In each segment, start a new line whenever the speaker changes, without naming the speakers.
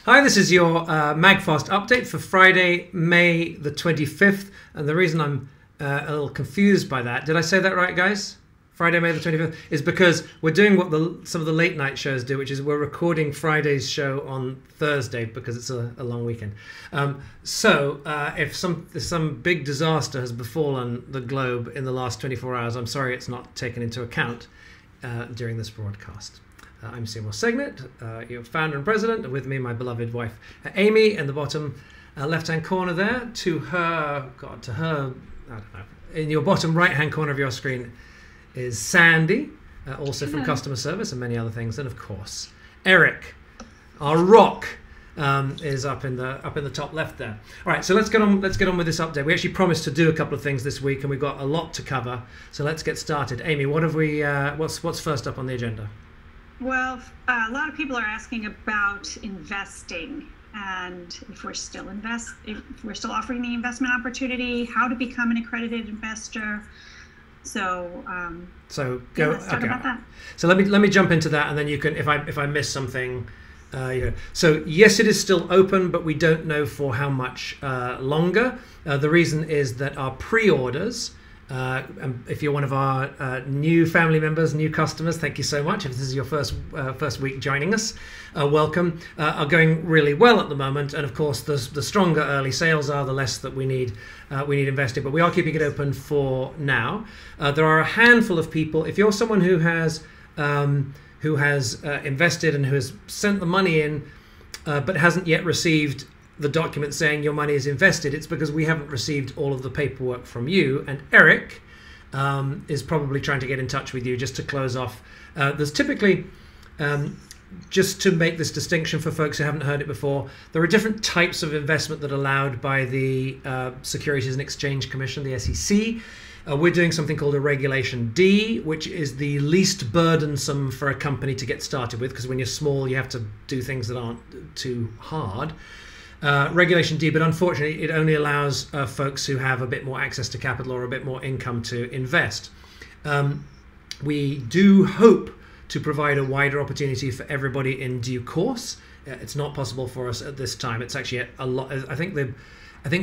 Hi, this is your MAGFAST update for Friday, May the 25th. And the reason I'm a little confused by that, did I say that right, guys? Friday, May the 25th, is because we're doing what some of the late night shows do, which is we're recording Friday's show on Thursday because it's a long weekend. So if some big disaster has befallen the globe in the last 24 hours, I'm sorry it's not taken into account during this broadcast. I'm Seymour Segnet, your founder and president, and with me my beloved wife Amy in the bottom left-hand corner there. To her, I don't know, in your bottom right-hand corner of your screen is Sandy, also from customer service and many other things, and of course Eric, our rock, is up in the top left there. All right, so let's get on with this update. We actually promised to do a couple of things this week, and we've got a lot to cover. So let's get started. Amy, what have we? What's first up on the agenda?
Well, a lot of people are asking about investing and if we're still offering the investment opportunity, how to become an accredited investor. So
let's talk about that. So let me jump into that, and then you can, if I miss something, So yes, it is still open, but we don't know for how much longer. The reason is that our pre-orders, if you're one of our new family members, new customers, thank you so much. If this is your first week joining us, welcome. Are going really well at the moment, and of course, the stronger early sales are, the less that we need invested. But we are keeping it open for now. There are a handful of people. If you're someone who has invested and who has sent the money in, but hasn't yet received the document saying your money is invested, it's because we haven't received all of the paperwork from you. And Eric is probably trying to get in touch with you just to close off. There's typically, just to make this distinction for folks who haven't heard it before, there are different types of investment that are allowed by the Securities and Exchange Commission, the SEC. We're doing something called a Regulation D, which is the least burdensome for a company to get started with, because when you're small, you have to do things that aren't too hard. Regulation D, but unfortunately it only allows folks who have a bit more access to capital or a bit more income to invest. We do hope to provide a wider opportunity for everybody in due course. It's not possible for us at this time. It's actually a lot. I think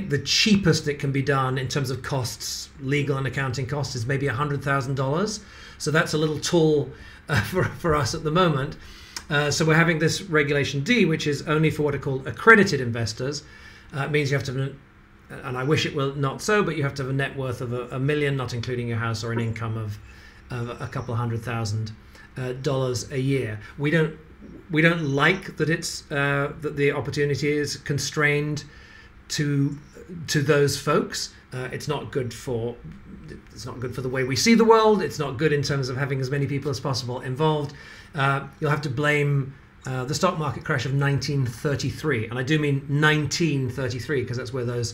the cheapest it can be done in terms of costs, legal and accounting costs, is maybe $100,000. So that's a little tall for us at the moment. So we're having this Regulation D, which is only for what are called accredited investors. It means you have to, and I wish it were not so, but you have to have a net worth of $1 million, not including your house, or an income of a couple $100,000 a year. We don't like that it's that the opportunity is constrained to those folks. It's not good for the way we see the world. It's not good in terms of having as many people as possible involved. You'll have to blame the stock market crash of 1933, and I do mean 1933 because that's where those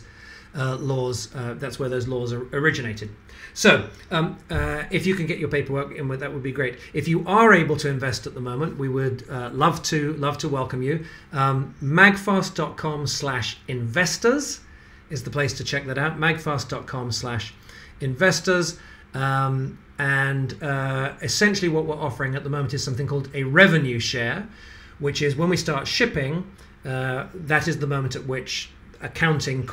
laws originated. So if you can get your paperwork in with that, would be great. If you are able to invest at the moment, we would love to welcome you. magfast.com/investors is the place to check that out. magfast.com/investors. And essentially what we're offering at the moment is something called a revenue share, which is when we start shipping, that is the moment at which accounting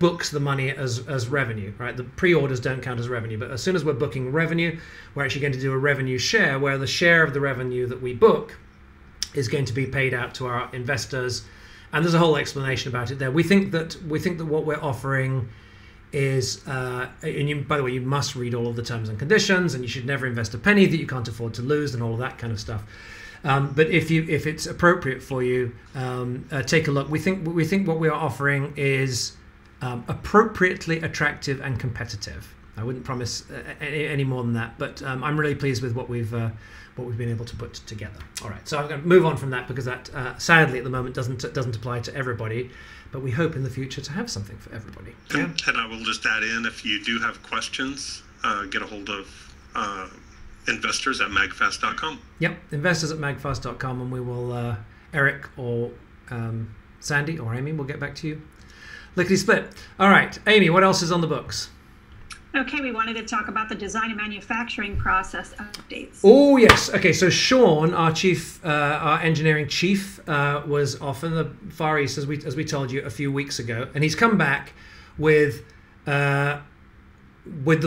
books the money as revenue, right? The pre-orders don't count as revenue, but as soon as we're booking revenue, we're actually going to do a revenue share, where the share of the revenue that we book is going to be paid out to our investors. And there's a whole explanation about it there. We think that what we're offering is, by the way, you must read all of the terms and conditions, and you should never invest a penny that you can't afford to lose, and all of that kind of stuff. But if it's appropriate for you, take a look. We think what we are offering is appropriately attractive and competitive. I wouldn't promise any more than that, but I'm really pleased with what we've been able to put together. All right, so I'm going to move on from that because that sadly at the moment doesn't apply to everybody, but we hope in the future to have something for everybody.
Yeah? And I will just add in, if you do have questions, get a hold of investors at magfast.com.
Yep, investors at magfast.com, and we will, Eric or Sandy or Amy will get back to you. Lickety split. All right, Amy, what else is on the books?
Okay, we wanted to talk about the design and manufacturing process updates.
Oh yes. Okay, so Sean, our engineering chief, was off in the Far East, as we told you a few weeks ago, and he's come back with a bunch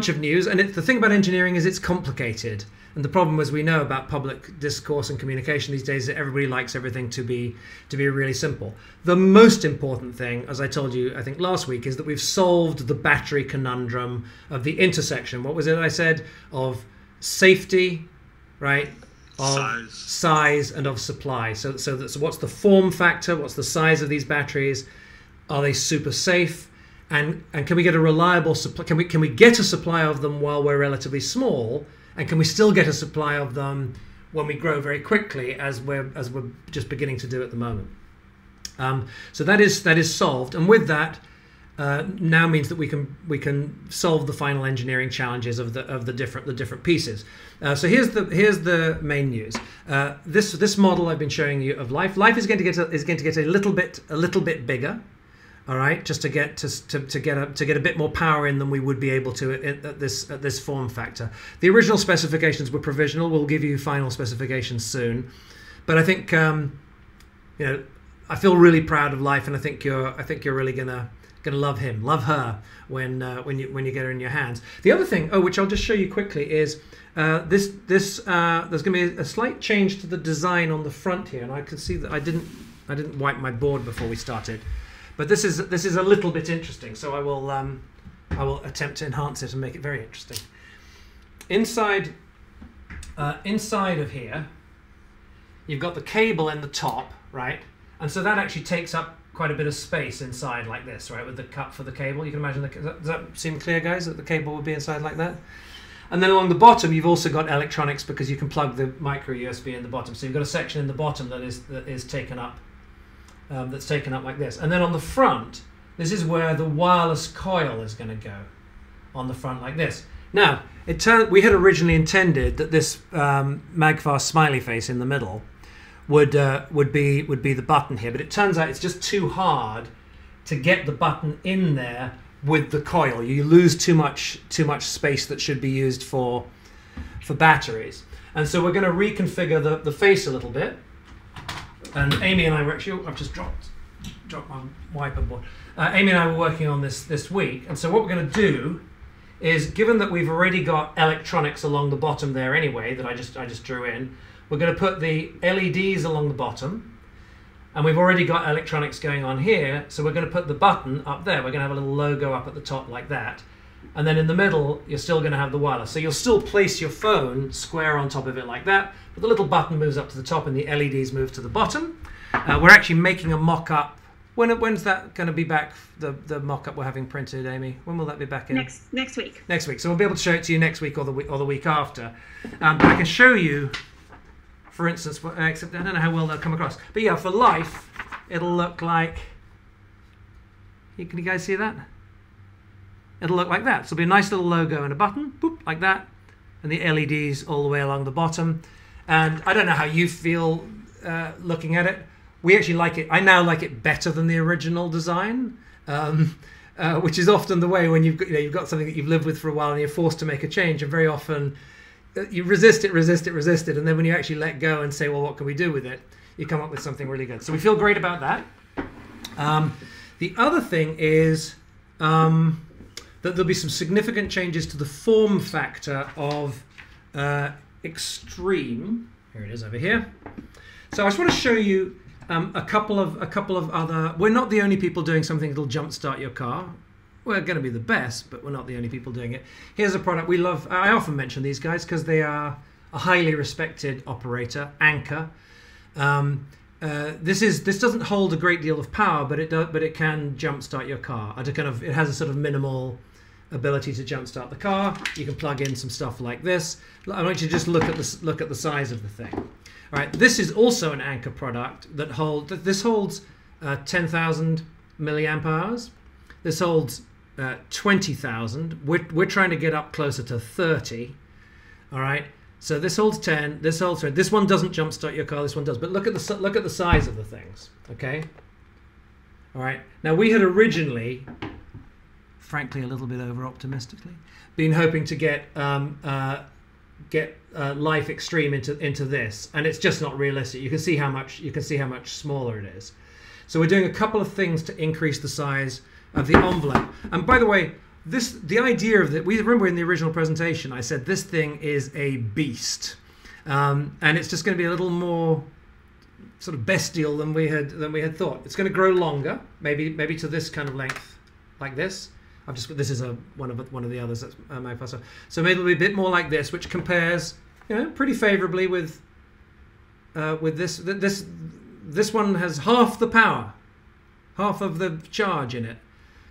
of news. And the thing about engineering is it's complicated. And the problem, as we know about public discourse and communication these days, is that everybody likes everything to be really simple. The most important thing, as I told you, I think last week, is that we've solved the battery conundrum of the intersection. What was it I said? Of safety, right? Of size and of supply. So what's the form factor? What's the size of these batteries? Are they super safe? And can we get a reliable supply? Can we get a supply of them while we're relatively small? And can we still get a supply of them when we grow very quickly, as we're just beginning to do at the moment? So that is solved, and with that now means that we can solve the final engineering challenges of the different pieces. So here's the main news. This model I've been showing you of Life is going to get a little bit bigger. All right, just to get a bit more power in than we would be able to at this form factor. The original specifications were provisional. We'll give you final specifications soon, but I think I feel really proud of Life, and I think you're really gonna love him, love her when you get her in your hands. The other thing, which I'll just show you quickly, is there's going to be a slight change to the design on the front here, and I can see that I didn't wipe my board before we started. But this is a little bit interesting, so I will attempt to enhance it and make it very interesting. Inside of here, you've got the cable in the top, right? And so that actually takes up quite a bit of space inside like this, right? With the cut for the cable, you can imagine. Does that seem clear, guys? That the cable would be inside like that. And then along the bottom, you've also got electronics, because you can plug the micro USB in the bottom. So you've got a section in the bottom that is taken up. That's taken up like this, and then on the front, this is where the wireless coil is going to go, on the front like this. Now, we had originally intended that this MAGFAST smiley face in the middle would be the button here, but it turns out it's just too hard to get the button in there with the coil. You lose too much space that should be used for batteries, and so we're going to reconfigure the face a little bit. And Amy and I were actually, I've just dropped my wiper board. Amy and I were working on this week, and so what we're going to do is, given that we've already got electronics along the bottom there anyway, that I just drew in, we're going to put the LEDs along the bottom, and we've already got electronics going on here, so we're going to put the button up there. We're going to have a little logo up at the top like that, and then in the middle you're still going to have the wireless. So you'll still place your phone square on top of it like that, but the little button moves up to the top and the LEDs move to the bottom. We're actually making a mock-up. When's that going to be back, the mock-up we're having printed, Amy? When will that be back in?
Next week.
Next week. So we'll be able to show it to you next week or the week after. But I can show you, for instance, except I don't know how well they'll come across. But yeah, for Life, it'll look like... Can you guys see that? It'll look like that. So it'll be a nice little logo and a button, boop, like that, and the LEDs all the way along the bottom. And I don't know how you feel looking at it. We actually like it. I now like it better than the original design, which is often the way when you've got something that you've lived with for a while and you're forced to make a change. And very often you resist it, and then when you actually let go and say, well, what can we do with it? You come up with something really good. So we feel great about that. The other thing is that there'll be some significant changes to the form factor of Extreme. Here it is over here. So I just want to show you a couple of other. We're not the only people doing something that'll jumpstart your car. We're going to be the best, but we're not the only people doing it. Here's a product we love. I often mention these guys because they are a highly respected operator, Anker. This doesn't hold a great deal of power, but it can jumpstart your car. It has a sort of minimal ability to jumpstart the car. You can plug in some stuff like this. I want you to just look at the size of the thing. All right, this is also an Anker product that holds 10,000 milliamp hours. This holds 20,000. We're trying to get up closer to 30. All right. So this holds 10. This holds 20. This one doesn't jumpstart your car. This one does. But look at the size of the things. Okay. All right. Now we had originally frankly a little bit over optimistically. Been hoping to get Life Extreme into this, and it's just not realistic. You can see how much smaller it is. So we're doing a couple of things to increase the size of the envelope. And by the way, the idea of that, we remember in the original presentation I said this thing is a beast, and it's just going to be a little more sort of bestial than we had thought. It's going to grow longer, maybe to this kind of length, like this. This is one of the others that's MAGFAST. So maybe it'll be a bit more like this, which compares, pretty favorably with this. This one has half the power, half of the charge in it.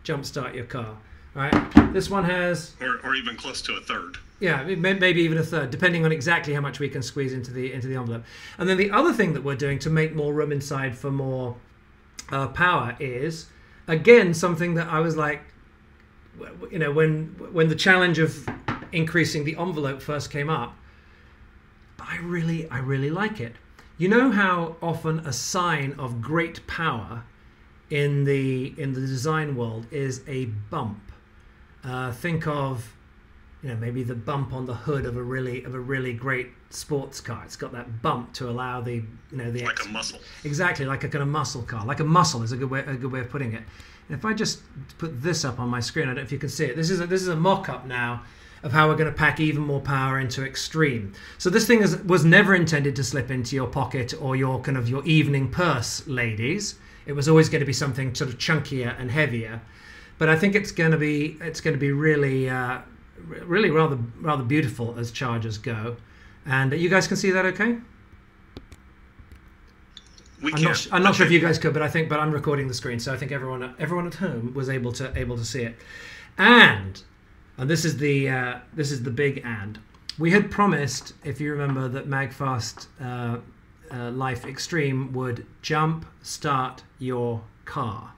Jumpstart your car, right? This one has,
or even close to a third.
Yeah, maybe even a third, depending on exactly how much we can squeeze into the envelope. And then the other thing that we're doing to make more room inside for more power is, again, something that I was like, when the challenge of increasing the envelope first came up, I really like it. You know how often a sign of great power in the design world is a bump. Think of maybe the bump on the hood of a really great sports car. It's got that bump to allow the
like a muscle.
Exactly, like a kind of muscle car. Like a muscle is a good way of putting it. And if I just put this up on my screen, I don't know if you can see it. This is a mock-up now of how we're going to pack even more power into Extreme. So this thing was never intended to slip into your pocket or your evening purse, ladies. It was always going to be something sort of chunkier and heavier. But I think it's going to be really rather beautiful as chargers go. And you guys can see that okay? I'm not sure if you guys could, but I'm recording the screen, so I think everyone at home was able to see it. And this is the big and. We had promised, if you remember, that MAGFAST Life Extreme would jump start your car.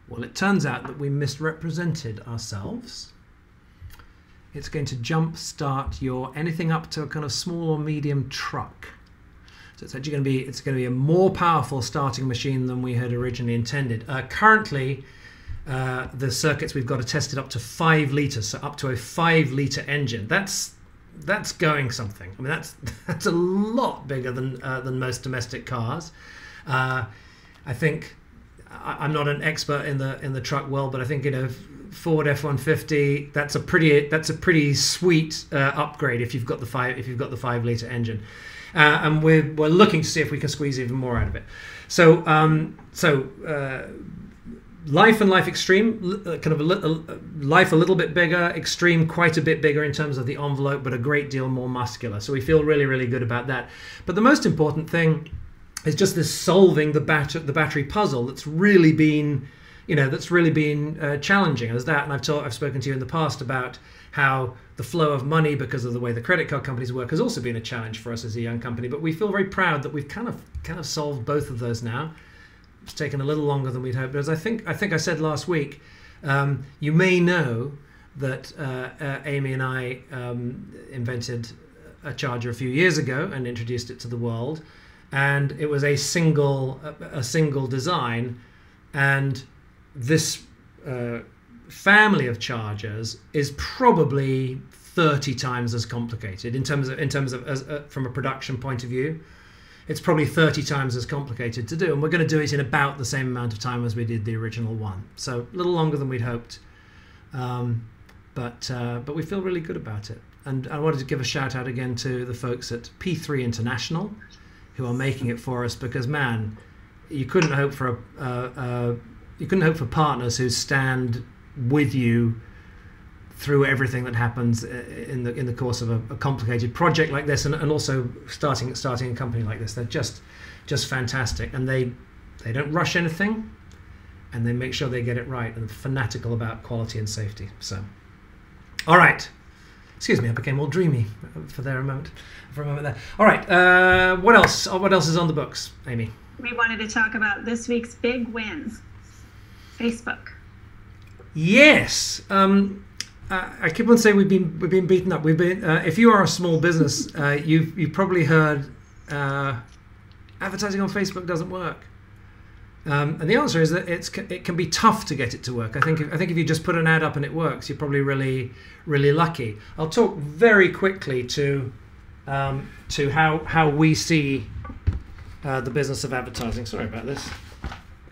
Well, it turns out that we misrepresented ourselves. It's going to jump start your anything up to a kind of small or medium truck. So it's actually going to be a more powerful starting machine than we had originally intended. Currently, the circuits we've got are tested up to 5 litres, so up to a 5-litre engine. That's going something. I mean, that's a lot bigger than most domestic cars. I think I'm not an expert in the truck world, but I think Ford F-150. That's a pretty sweet upgrade if you've got the 5-litre engine. And we're looking to see if we can squeeze even more out of it. So Life and Life Extreme, kind of Life a little bit bigger, Extreme quite a bit bigger in terms of the envelope, but a great deal more muscular. So we feel really good about that. But the most important thing is just this solving the battery puzzle that's really been challenging. As that, and I've spoken to you in the past about how the flow of money, because of the way the credit card companies work, has also been a challenge for us as a young company. But we feel very proud that we've kind of solved both of those now. It's taken a little longer than we'd hoped, but as I think I said last week, you may know that Amy and I invented a charger a few years ago and introduced it to the world, and it was a single design, and this family of chargers is probably 30 times as complicated in terms of from a production point of view. It's probably 30 times as complicated to do, and we're going to do it in about the same amount of time as we did the original one. So a little longer than we'd hoped, but we feel really good about it. And I wanted to give a shout out again to the folks at P3 International, who are making it for us, because man, you couldn't hope for partners who stand with you through everything that happens in the course of a complicated project like this, and also starting a company like this. They're just fantastic, and they don't rush anything, and they make sure they get it right, and fanatical about quality and safety. So, all right, excuse me, I became all dreamy for a moment there. All right, what else? What else is on the books, Amy?
We wanted to talk about this week's big win, Facebook.
Yes. I keep on saying we've been beaten up. We've been. If you are a small business, you've probably heard advertising on Facebook doesn't work. And the answer is that it can be tough to get it to work. I think if you just put an ad up and it works, you're probably really, really lucky. I'll talk very quickly to how we see the business of advertising. Sorry about this.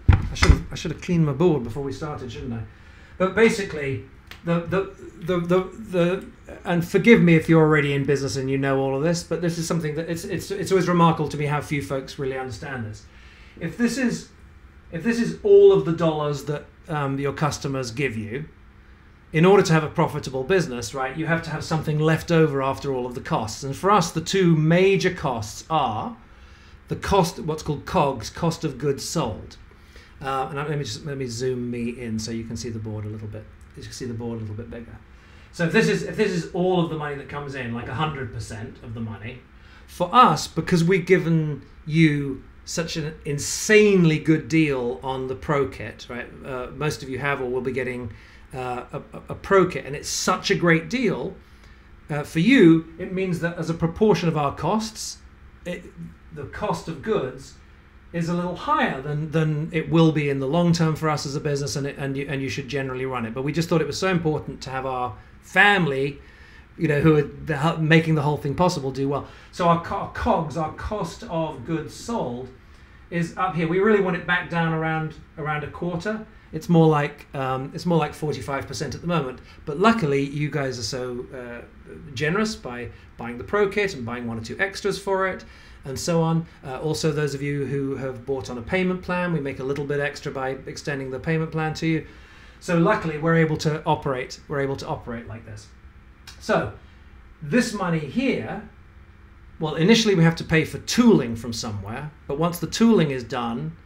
I should have cleaned my board before we started, shouldn't I? But basically, and forgive me if you're already in business and you know all of this, but this is something that it's always remarkable to me how few folks really understand this. If this is all of the dollars that your customers give you, in order to have a profitable business, right, you have to have something left over after all of the costs. And for us, the two major costs are the cost, what's called COGS, cost of goods sold. And let me zoom me in so you can see the board a little bit. You can see the board a little bit bigger. So if this is all of the money that comes in, like 100% of the money, for us, because we've given you such an insanely good deal on the Pro Kit, right? Most of you have or will be getting a Pro Kit, and it's such a great deal for you. It means that as a proportion of our costs, the cost of goods is a little higher than it will be in the long term for us as a business, and you should generally run it. But we just thought it was so important to have our family, who are making the whole thing possible, do well. So our COGS, our cost of goods sold, is up here. We really want it back down around a quarter. It's more like 45% at the moment. But luckily, you guys are so generous by buying the Pro Kit and buying one or two extras for it, and so on. Also, those of you who have bought on a payment plan, we make a little bit extra by extending the payment plan to you. So luckily, we're able to operate like this. So this money here, well, initially we have to pay for tooling from somewhere, but once the tooling is done,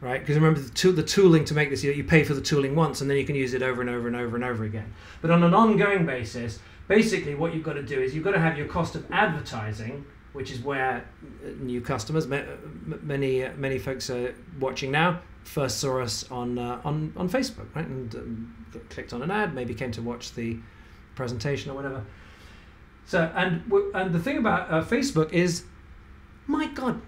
right? Because remember, the tooling to make this, you pay for the tooling once, and then you can use it over and over and over and over again. But on an ongoing basis, basically what you've got to do is you've got to have your cost of advertising, which is where new customers, many folks are watching now, first saw us on Facebook, right? And clicked on an ad, maybe came to watch the presentation or whatever. So and the thing about Facebook is, my God,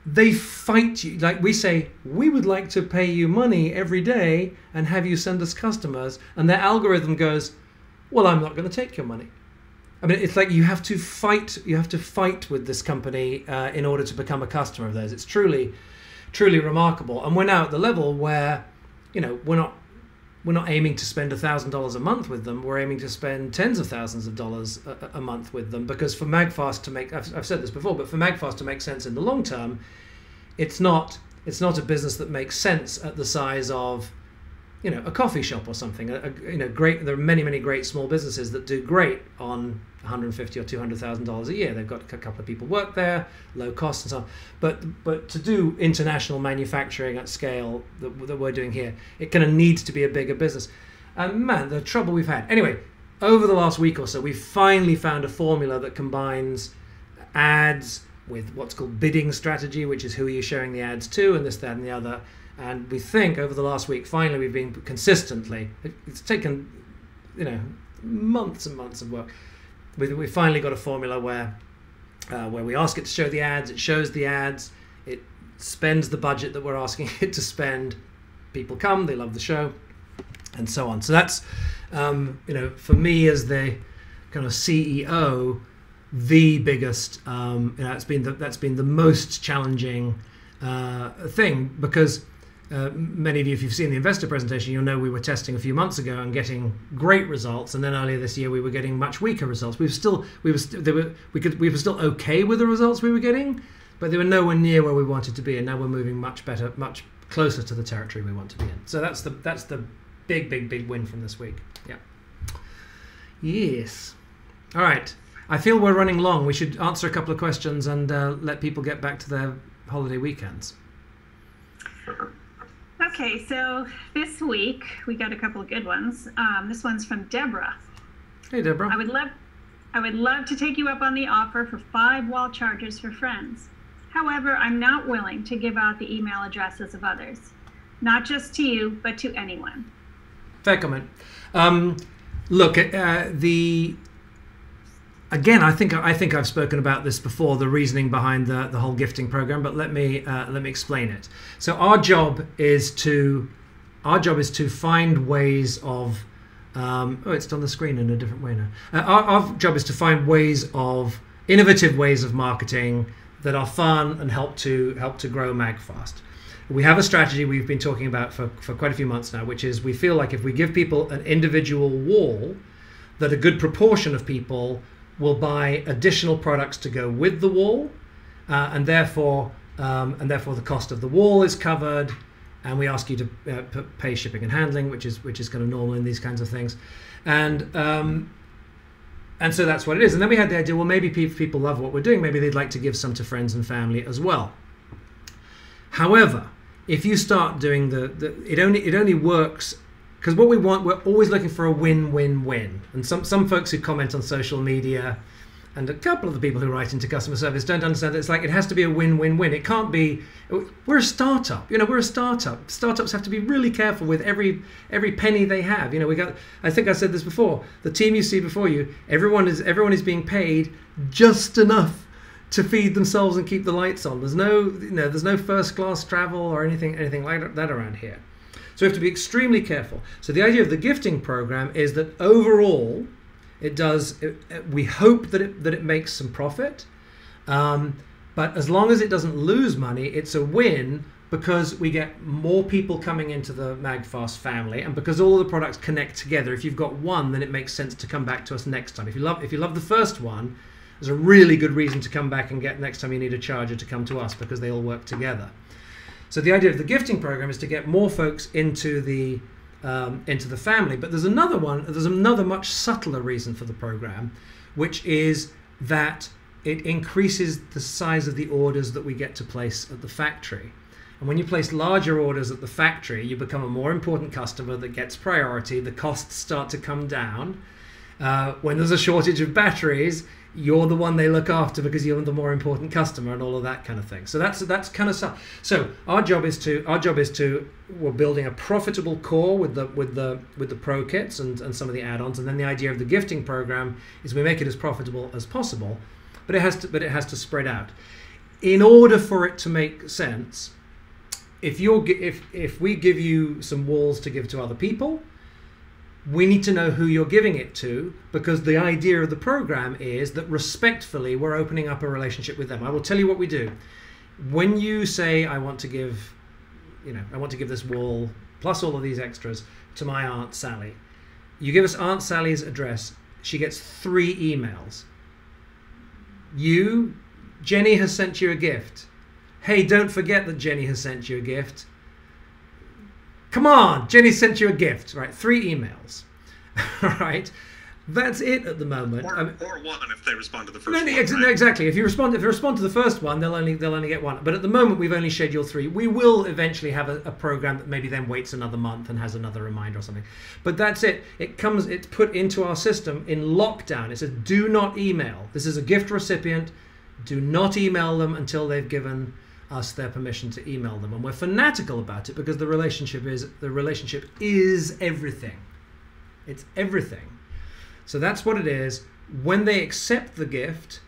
they fight you. Like, we say, we would like to pay you money every day and have you send us customers, and their algorithm goes, well, I'm not going to take your money. I mean, it's like you have to fight with this company in order to become a customer of theirs. It's truly remarkable. And we're now at the level where, we're not aiming to spend $1,000 a month with them. We're aiming to spend tens of thousands of dollars a month with them, because for MAGFAST to make, I've said this before, but for MAGFAST to make sense in the long term, it's not a business that makes sense at the size of, a coffee shop or something. Great. There are many great small businesses that do great on $150,000 or $200,000 a year. They've got a couple of people work there, low cost and so on. But to do international manufacturing at scale that we're doing here, it kind of needs to be a bigger business. And man, the trouble we've had. Anyway, over the last week or so, we've finally found a formula that combines ads with what's called bidding strategy, which is who are you showing the ads to, and this, that, and the other. And we think over the last week, finally, we've been consistently, it's taken, months and months of work. We finally got a formula where we ask it to show the ads, it shows the ads, it spends the budget that we're asking it to spend. People come, they love the show, and so on. So that's, for me as the kind of CEO, the biggest, that's been the most challenging thing, because many of you, if you've seen the investor presentation, you'll know we were testing a few months ago and getting great results, and then earlier this year we were getting much weaker results. We were still okay with the results we were getting, but they were nowhere near where we wanted to be, and now we're moving much better, much closer to the territory we want to be in. So that's the big win from this week. Yeah. Yes. All right. I feel we're running long. We should answer a couple of questions and let people get back to their holiday weekends.
Okay, so this week we got a couple of good ones. This one's from Deborah.
Hey, Deborah.
I would love to take you up on the offer for 5 wall chargers for friends. However, I'm not willing to give out the email addresses of others, not just to you, but to anyone.
Fair comment. Look, again, I think I've spoken about this before, the reasoning behind the whole gifting program, but let me explain it. So our job is to find ways of it's on the screen in a different way now. Our job is to find innovative ways of marketing that are fun and help to grow MAGFAST. We have a strategy we've been talking about for quite a few months now, which is we feel like if we give people an individual wall, that a good proportion of people will buy additional products to go with the wall, and therefore the cost of the wall is covered, and we ask you to pay shipping and handling, which is kind of normal in these kinds of things, and so that's what it is. And then we had the idea, well, maybe if people love what we're doing, maybe they'd like to give some to friends and family as well. However, if you start doing it only works because what we want, we're always looking for a win-win-win. And some folks who comment on social media and a couple of the people who write into customer service don't understand that it's like it has to be a win-win-win. It can't be. We're a startup. We're a startup. Startups have to be really careful with every penny they have. I think I said this before. The team you see before you, everyone is being paid just enough to feed themselves and keep the lights on. There's no first class travel or anything like that around here. So we have to be extremely careful. So the idea of the gifting program is that overall, we hope that it makes some profit, but as long as it doesn't lose money, it's a win because we get more people coming into the MAGFAST family, and because all of the products connect together. If you've got one, then it makes sense to come back to us next time. If you love the first one, there's a really good reason to come back and get next time you need a charger to come to us because they all work together. So the idea of the gifting program is to get more folks into the family. But there's another much subtler reason for the program, which is that it increases the size of the orders that we get to place at the factory. And when you place larger orders at the factory, you become a more important customer that gets priority. The costs start to come down. When there's a shortage of batteries, you're the one they look after because you're the more important customer and all of that kind of thing. So that's kind of stuff. So our job is we're building a profitable core with the pro kits and some of the add-ons, and then the idea of the gifting program is we make it as profitable as possible, but it has to spread out. In order for it to make sense, if we give you some walls to give to other people, we need to know who you're giving it to, because the idea of the program is that respectfully we're opening up a relationship with them. I will tell you what we do. When you say I want to give this wall plus all of these extras to my Aunt Sally, you give us Aunt Sally's address. She gets 3 emails. Jenny has sent you a gift. Hey, don't forget that Jenny has sent you a gift. Come on, Jenny sent you a gift, right? 3 emails, all right? That's it at the moment.
Or one if they respond to the first one.
No, exactly. If you respond to the first one, they'll only get 1. But at the moment, we've only scheduled 3. We will eventually have a program that maybe then waits another month and has another reminder or something. But that's it. It's put into our system in lockdown. It says, do not email. This is a gift recipient. Do not email them until they've given us their permission to email them. And we're fanatical about it because the relationship is everything. It's everything. So that's what it is. When they accept the gift,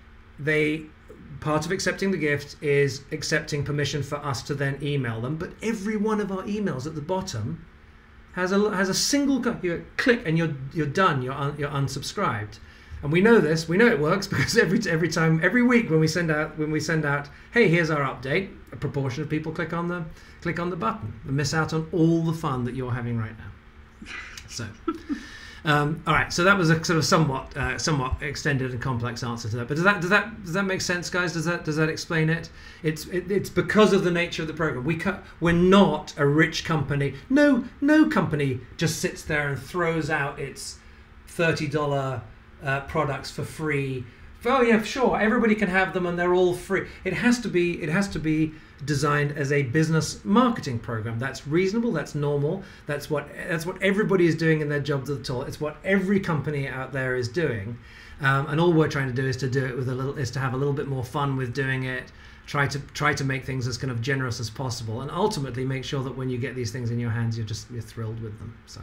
part of accepting the gift is accepting permission for us to then email them. But every one of our emails at the bottom has a single click and you're done. You're unsubscribed. And we know this. We know it works because every week when we send out, hey, here's our update, a proportion of people click on the button and miss out on all the fun that you're having right now. So, all right. So that was a sort of somewhat extended and complex answer to that. But does that make sense, guys? Does that explain it? It's because of the nature of the program. We're not a rich company. No company just sits there and throws out its $30. Products for free. Oh yeah, sure, everybody can have them and they're all free. It has to be designed as a business marketing program. That's reasonable, that's normal, that's what everybody is doing in their jobs at all. It's what every company out there is doing. And all we're trying to do is to have a little bit more fun with doing it, try to make things as kind of generous as possible, and ultimately make sure that when you get these things in your hands, you're thrilled with them. So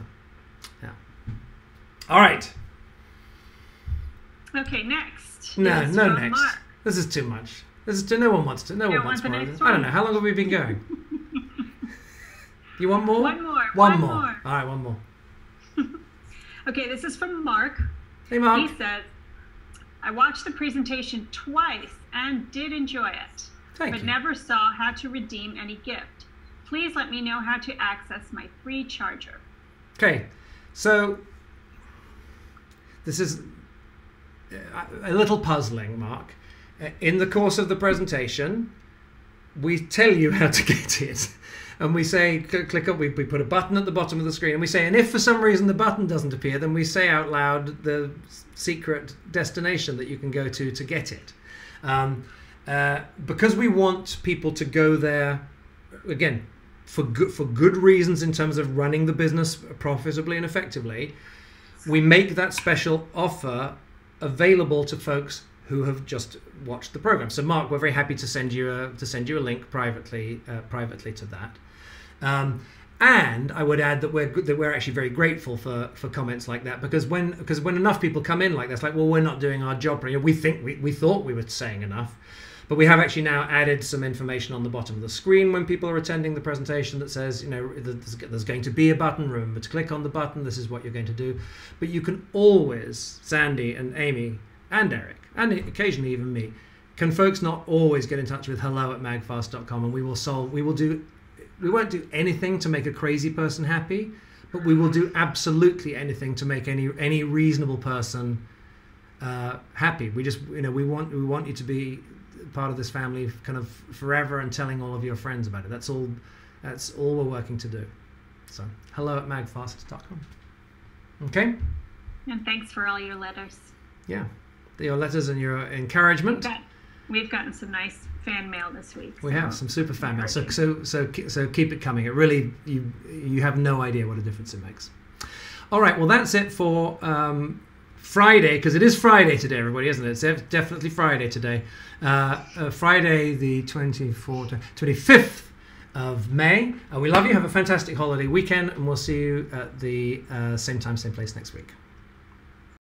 yeah. All right.
Okay, next.
No,
is
no
from
next.
Mark.
This is too much. This is too, no one wants to. No one wants
the
more.
next
I don't
one?
know. How long have we been going? You want more?
One more.
One more. All right, one more.
Okay, this is from Mark.
Hey, Mark.
He says, I watched the presentation twice and did enjoy it,
Thank
but
you.
never saw how to redeem any gift. Please let me know how to access my free charger.
Okay, so this is a little puzzling, Mark. In the course of the presentation, we tell you how to get it. And we say, click up, we put a button at the bottom of the screen, and we say, and if for some reason the button doesn't appear, then we say out loud the secret destination that you can go to get it. Because we want people to go there, again, for good reasons in terms of running the business profitably and effectively, we make that special offer available to folks who have just watched the program. So, Mark, we're very happy to send you a link privately to that. And I would add that we're actually very grateful for comments like that, because when enough people come in like that, it's like, well, we're not doing our job. We thought we were saying enough, but we have actually now added some information on the bottom of the screen when people are attending the presentation that says, there's going to be a button. Remember to click on the button. This is what you're going to do. But you can always, Sandy and Amy and Eric, and occasionally even me, can folks not always get in touch with hello@magfast.com, and we won't do anything to make a crazy person happy, but we will do absolutely anything to make any reasonable person happy. We just, we want you to be part of this family kind of forever, and telling all of your friends about it. That's all we're working to do. So hello@magfast.com. Okay?
And thanks for all your letters.
Yeah. Your letters and your encouragement.
We've gotten some nice fan mail this week.
We have some super fan mail. So keep it coming. It really, you have no idea what a difference it makes. All right. Well, that's it for Friday, because it is Friday today, everybody, isn't it? It's definitely Friday today. Friday the 25th of May. We love you. Have a fantastic holiday weekend, and we'll see you at the same time, same place next week.